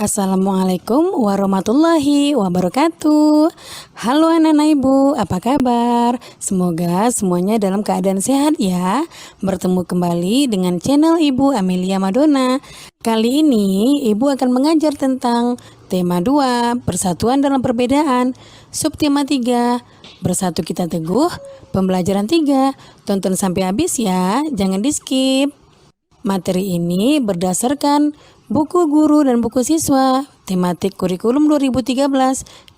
Assalamualaikum warahmatullahi wabarakatuh. Halo anak-anak ibu, apa kabar? Semoga semuanya dalam keadaan sehat ya. Bertemu kembali dengan channel Ibu Amelia Madonna. Kali ini ibu akan mengajar tentang tema 2, persatuan dalam perbedaan. Subtema 3, bersatu kita teguh. Pembelajaran 3, tonton sampai habis ya, jangan di skip. Materi ini berdasarkan buku guru dan buku siswa tematik kurikulum 2013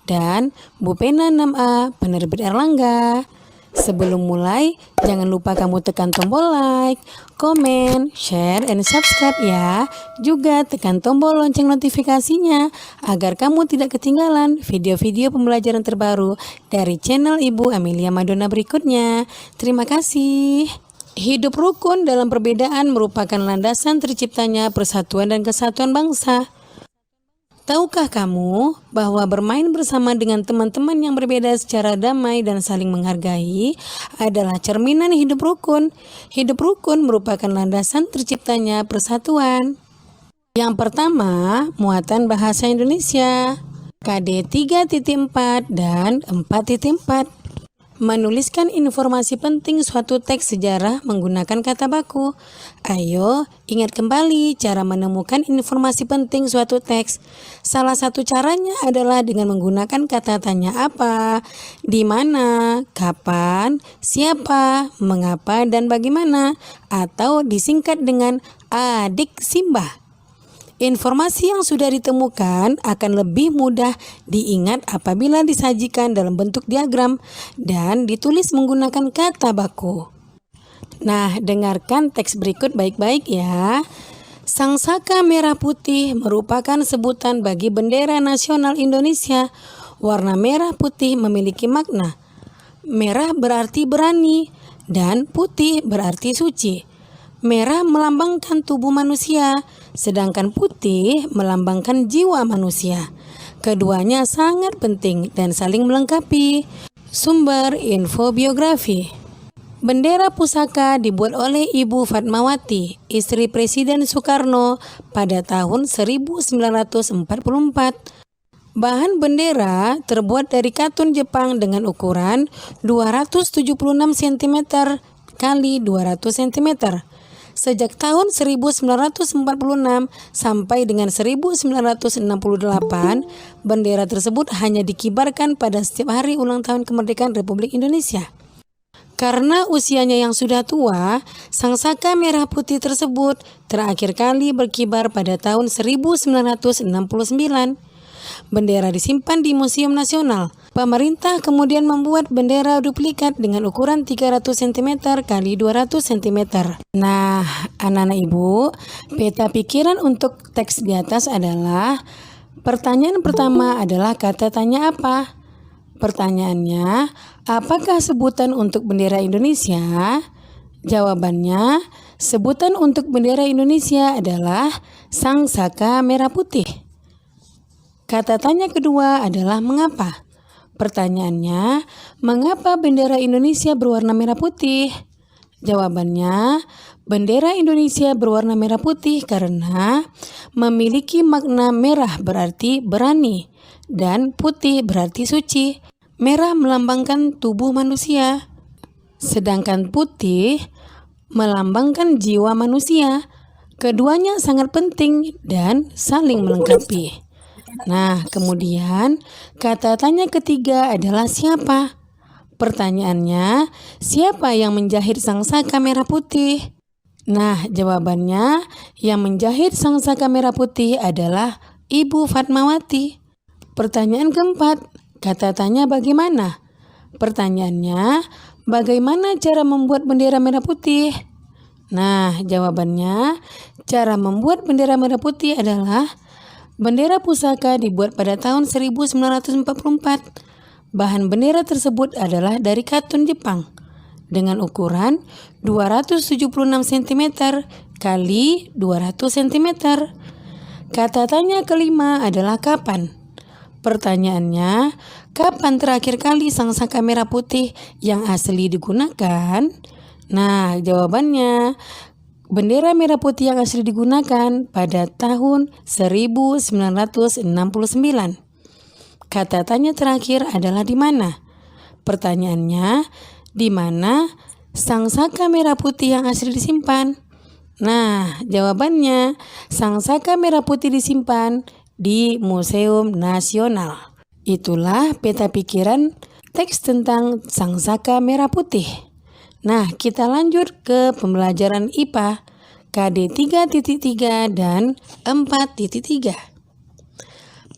dan Bu Pena 6A penerbit Erlangga. Sebelum mulai, jangan lupa kamu tekan tombol like, komen, share, and subscribe ya. Juga tekan tombol lonceng notifikasinya agar kamu tidak ketinggalan video-video pembelajaran terbaru dari channel Ibu Amelia Madonna berikutnya. Terima kasih. Hidup rukun dalam perbedaan merupakan landasan terciptanya persatuan dan kesatuan bangsa. Tahukah kamu bahwa bermain bersama dengan teman-teman yang berbeda secara damai dan saling menghargai adalah cerminan hidup rukun? Hidup rukun merupakan landasan terciptanya persatuan. Yang pertama, muatan bahasa Indonesia. KD 3.4 dan 4.4. Menuliskan informasi penting suatu teks sejarah menggunakan kata baku. Ayo, ingat kembali cara menemukan informasi penting suatu teks. Salah satu caranya adalah dengan menggunakan kata tanya apa, di mana, kapan, siapa, mengapa, dan bagaimana, atau disingkat dengan adik Simbah. Informasi yang sudah ditemukan akan lebih mudah diingat apabila disajikan dalam bentuk diagram dan ditulis menggunakan kata baku. Nah, dengarkan teks berikut baik-baik ya. Sangsaka merah putih merupakan sebutan bagi bendera nasional Indonesia. Warna merah putih memiliki makna. Merah berarti berani dan putih berarti suci. Merah melambangkan tubuh manusia, sedangkan putih melambangkan jiwa manusia. Keduanya sangat penting dan saling melengkapi. Sumber info biografi. Bendera pusaka dibuat oleh Ibu Fatmawati, istri Presiden Soekarno pada tahun 1944. Bahan bendera terbuat dari katun Jepang dengan ukuran 276 cm kali 200 cm. Sejak tahun 1946 sampai dengan 1968, bendera tersebut hanya dikibarkan pada setiap hari ulang tahun kemerdekaan Republik Indonesia. Karena usianya yang sudah tua, sangsaka merah putih tersebut terakhir kali berkibar pada tahun 1969. Bendera disimpan di Museum Nasional. Pemerintah kemudian membuat bendera duplikat dengan ukuran 300 cm kali 200 cm. Nah, anak-anak ibu, peta pikiran untuk teks di atas adalah pertanyaan pertama adalah kata tanya apa? Pertanyaannya, apakah sebutan untuk bendera Indonesia? Jawabannya, sebutan untuk bendera Indonesia adalah sangsaka merah putih. Kata tanya kedua adalah mengapa? Pertanyaannya, mengapa bendera Indonesia berwarna merah putih? Jawabannya, bendera Indonesia berwarna merah putih karena memiliki makna merah berarti berani dan putih berarti suci. Merah melambangkan tubuh manusia, sedangkan putih melambangkan jiwa manusia. Keduanya sangat penting dan saling melengkapi. Nah, kemudian kata tanya ketiga adalah siapa? Pertanyaannya, siapa yang menjahit sangsaka merah putih? Nah, jawabannya yang menjahit sangsaka merah putih adalah Ibu Fatmawati. Pertanyaan keempat, kata tanya bagaimana? Pertanyaannya, bagaimana cara membuat bendera merah putih? Nah, jawabannya, cara membuat bendera merah putih adalah bendera pusaka dibuat pada tahun 1944. Bahan bendera tersebut adalah dari katun Jepang dengan ukuran 276 cm kali 200 cm. Kata tanya kelima adalah kapan? Pertanyaannya, kapan terakhir kali sangsaka merah putih yang asli digunakan? Nah, jawabannya, Bendera merah putih yang asli digunakan pada tahun 1969. Kata tanya terakhir adalah di mana? Pertanyaannya, di mana sang saka merah putih yang asli disimpan? Nah, jawabannya, sang saka merah putih disimpan di Museum Nasional. Itulah peta pikiran teks tentang sang saka merah putih. Nah, kita lanjut ke pembelajaran IPA KD 3.3 dan 4.3.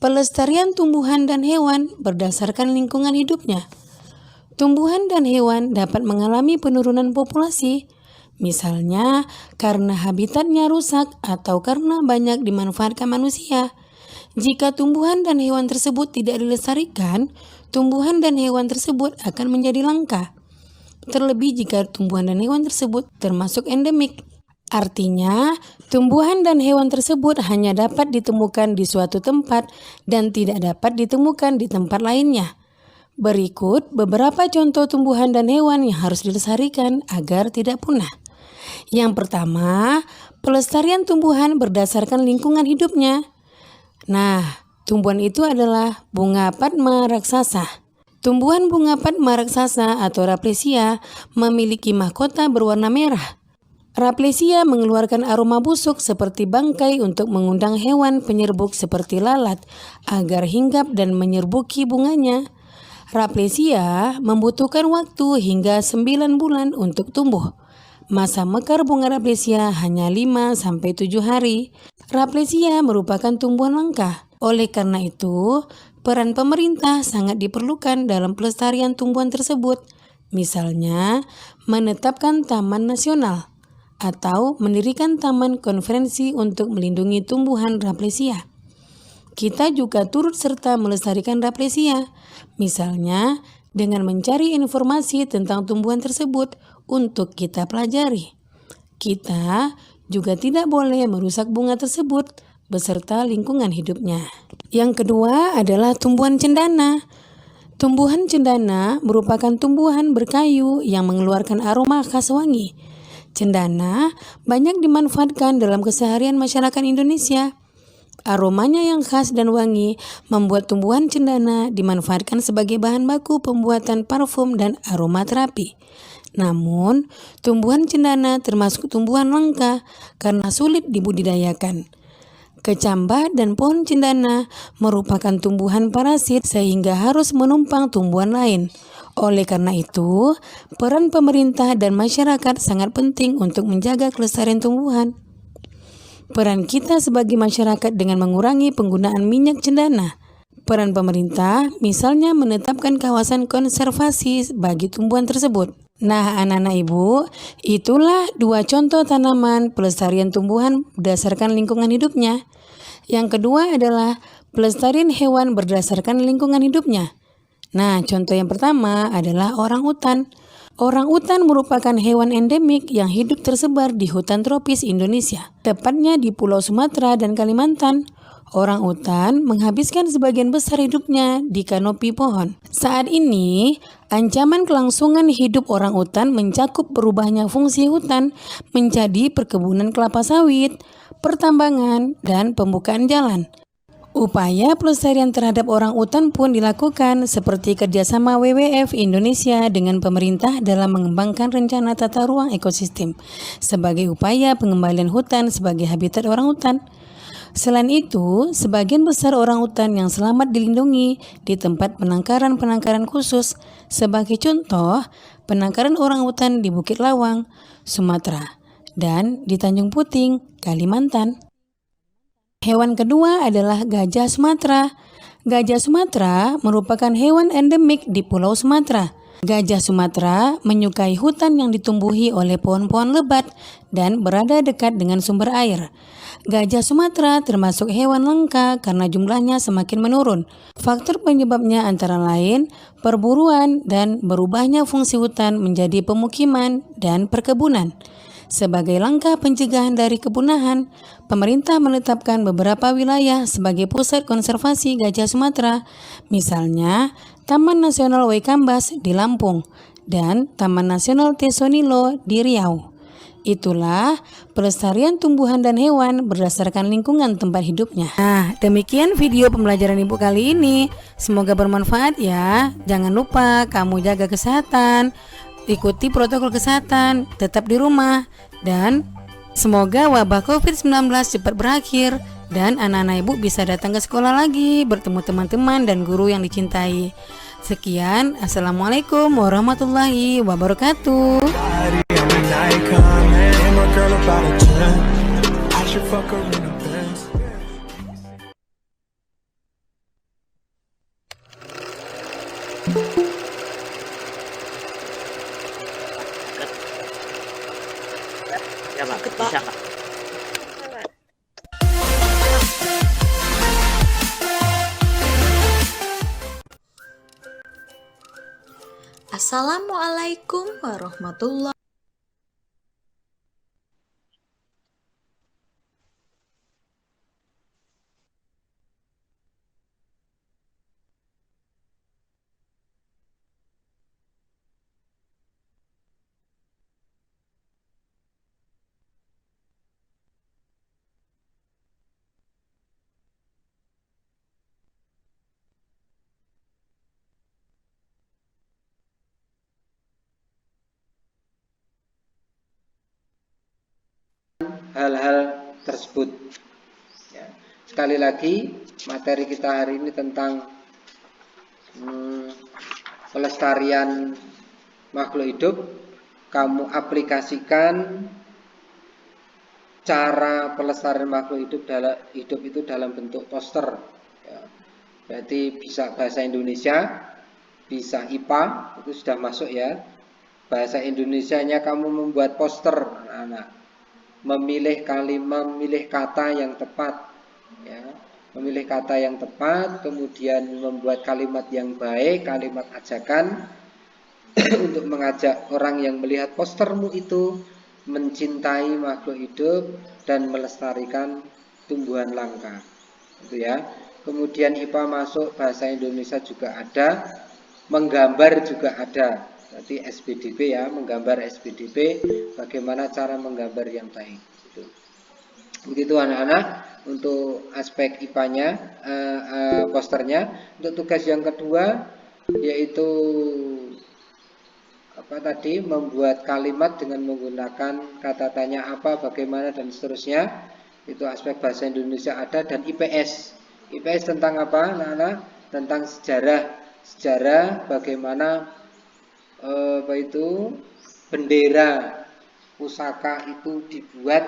Pelestarian tumbuhan dan hewan berdasarkan lingkungan hidupnya. Tumbuhan dan hewan dapat mengalami penurunan populasi, misalnya karena habitatnya rusak atau karena banyak dimanfaatkan manusia. Jika tumbuhan dan hewan tersebut tidak dilestarikan, tumbuhan dan hewan tersebut akan menjadi langka. Terlebih jika tumbuhan dan hewan tersebut termasuk endemik. Artinya, tumbuhan dan hewan tersebut hanya dapat ditemukan di suatu tempat dan tidak dapat ditemukan di tempat lainnya. Berikut beberapa contoh tumbuhan dan hewan yang harus dilestarikan agar tidak punah. Yang pertama, pelestarian tumbuhan berdasarkan lingkungan hidupnya. Nah, tumbuhan itu adalah bunga padma raksasa. Tumbuhan bunga padma raksasa atau Raplesia memiliki mahkota berwarna merah. Raplesia mengeluarkan aroma busuk seperti bangkai untuk mengundang hewan penyerbuk seperti lalat agar hinggap dan menyerbuki bunganya. Raplesia membutuhkan waktu hingga 9 bulan untuk tumbuh. Masa mekar bunga Raplesia hanya 5-7 hari. Raplesia merupakan tumbuhan langka. Oleh karena itu, peran pemerintah sangat diperlukan dalam pelestarian tumbuhan tersebut. Misalnya, menetapkan taman nasional atau mendirikan taman konferensi untuk melindungi tumbuhan Raplesia. Kita juga turut serta melestarikan Raplesia, misalnya dengan mencari informasi tentang tumbuhan tersebut untuk kita pelajari. Kita juga tidak boleh merusak bunga tersebut beserta lingkungan hidupnya. Yang kedua adalah tumbuhan cendana. Tumbuhan cendana merupakan tumbuhan berkayu yang mengeluarkan aroma khas wangi. Cendana banyak dimanfaatkan dalam keseharian masyarakat Indonesia. Aromanya yang khas dan wangi membuat tumbuhan cendana dimanfaatkan sebagai bahan baku pembuatan parfum dan aromaterapi. Namun, tumbuhan cendana termasuk tumbuhan langka karena sulit dibudidayakan. Kecambah dan pohon cendana merupakan tumbuhan parasit sehingga harus menumpang tumbuhan lain. Oleh karena itu, peran pemerintah dan masyarakat sangat penting untuk menjaga kelestarian tumbuhan. Peran kita sebagai masyarakat dengan mengurangi penggunaan minyak cendana. Peran pemerintah misalnya menetapkan kawasan konservasi bagi tumbuhan tersebut. Nah, anak-anak ibu, itulah 2 contoh tanaman pelestarian tumbuhan berdasarkan lingkungan hidupnya. Yang kedua adalah pelestarian hewan berdasarkan lingkungan hidupnya. Nah, contoh yang pertama adalah orangutan. Orangutan merupakan hewan endemik yang hidup tersebar di hutan tropis Indonesia, tepatnya di Pulau Sumatera dan Kalimantan. Orangutan menghabiskan sebagian besar hidupnya di kanopi pohon. Saat ini, ancaman kelangsungan hidup orangutan mencakup berubahnya fungsi hutan menjadi perkebunan kelapa sawit, pertambangan, dan pembukaan jalan. Upaya pelestarian terhadap orangutan pun dilakukan seperti kerjasama WWF Indonesia dengan pemerintah dalam mengembangkan rencana tata ruang ekosistem sebagai upaya pengembalian hutan sebagai habitat orangutan. Selain itu, sebagian besar orangutan yang selamat dilindungi di tempat penangkaran khusus. Sebagai contoh, penangkaran orangutan di Bukit Lawang, Sumatera, dan di Tanjung Puting, Kalimantan. Hewan kedua adalah gajah Sumatera. Gajah Sumatera merupakan hewan endemik di Pulau Sumatera. Gajah Sumatera menyukai hutan yang ditumbuhi oleh pohon-pohon lebat dan berada dekat dengan sumber air. Gajah Sumatera termasuk hewan langka karena jumlahnya semakin menurun. Faktor penyebabnya antara lain perburuan dan berubahnya fungsi hutan menjadi pemukiman dan perkebunan. Sebagai langkah pencegahan dari kepunahan, pemerintah menetapkan beberapa wilayah sebagai pusat konservasi gajah Sumatera, misalnya Taman Nasional Waikambas di Lampung dan Taman Nasional Tesonilo di Riau. Itulah pelestarian tumbuhan dan hewan berdasarkan lingkungan tempat hidupnya. Nah, demikian video pembelajaran Ibu kali ini. Semoga bermanfaat ya. Jangan lupa kamu jaga kesehatan, ikuti protokol kesehatan, tetap di rumah, dan semoga wabah COVID-19 cepat berakhir dan anak-anak Ibu bisa datang ke sekolah lagi, bertemu teman-teman dan guru yang dicintai. Sekian, Assalamualaikum warahmatullahi wabarakatuh. Ya Pak, bisa Pak. Assalamualaikum warahmatullahi. Hal-hal tersebut ya. Sekali lagi materi kita hari ini tentang pelestarian makhluk hidup. Kamu aplikasikan cara pelestarian makhluk hidup itu dalam bentuk poster ya. Berarti bisa bahasa Indonesia, bisa IPA, itu sudah masuk ya. Bahasa Indonesianya kamu membuat poster anak-anak, memilih kata yang tepat ya, memilih kata yang tepat, kemudian membuat kalimat yang baik, kalimat ajakan untuk mengajak orang yang melihat postermu itu mencintai makhluk hidup dan melestarikan tumbuhan langka itu ya. Kemudian IPA masuk, bahasa Indonesia juga ada, menggambar juga ada. Berarti SPDP ya, menggambar SPDP, bagaimana cara menggambar yang baik. Begitu anak-anak untuk aspek IPA-nya, posternya. Untuk tugas yang kedua yaitu membuat kalimat dengan menggunakan kata tanya apa, bagaimana dan seterusnya. Itu aspek bahasa Indonesia ada, dan IPS. IPS tentang apa anak-anak? Tentang sejarah bagaimana bendera pusaka itu dibuat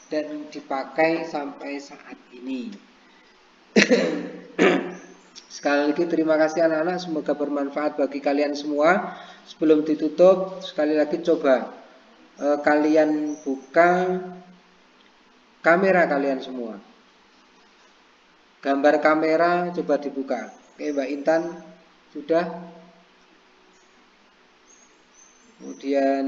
dan dipakai sampai saat ini. Sekali lagi terima kasih anak-anak, semoga bermanfaat bagi kalian semua. Sebelum ditutup, sekali lagi coba kalian buka kamera kalian semua. Gambar kamera coba dibuka. Oke, Mbak Intan sudah. Kemudian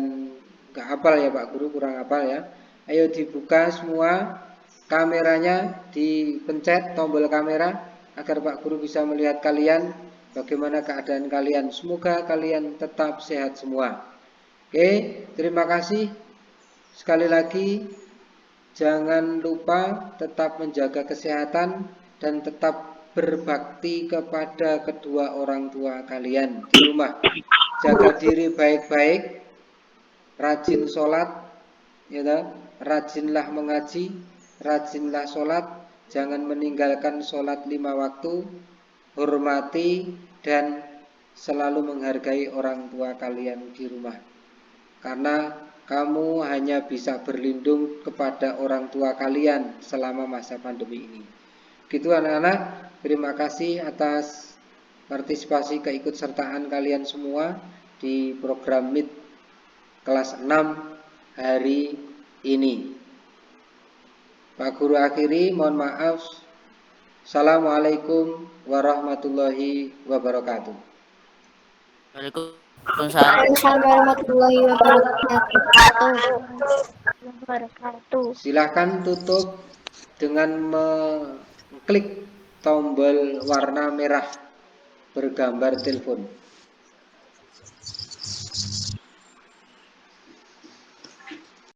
nggak hafal ya Pak Guru, kurang hafal ya. Ayo dibuka semua kameranya, dipencet tombol kamera agar Pak Guru bisa melihat kalian, bagaimana keadaan kalian. Semoga kalian tetap sehat semua. Oke, terima kasih. Sekali lagi, jangan lupa tetap menjaga kesehatan dan tetap berbakti kepada kedua orang tua kalian di rumah. Jaga diri baik-baik, rajin sholat, ya, rajinlah mengaji, rajinlah sholat, jangan meninggalkan sholat 5 waktu, hormati dan selalu menghargai orang tua kalian di rumah. Karena kamu hanya bisa berlindung kepada orang tua kalian selama masa pandemi ini. Gitu anak-anak, terima kasih atas partisipasi keikutsertaan kalian semua di program Meet kelas 6 hari ini. Pak Guru akhiri, mohon maaf. Assalamualaikum warahmatullahi wabarakatuh. Waalaikumsalam warahmatullahi wabarakatuh. Silakan tutup dengan mengklik tombol warna merah bergambar telepon.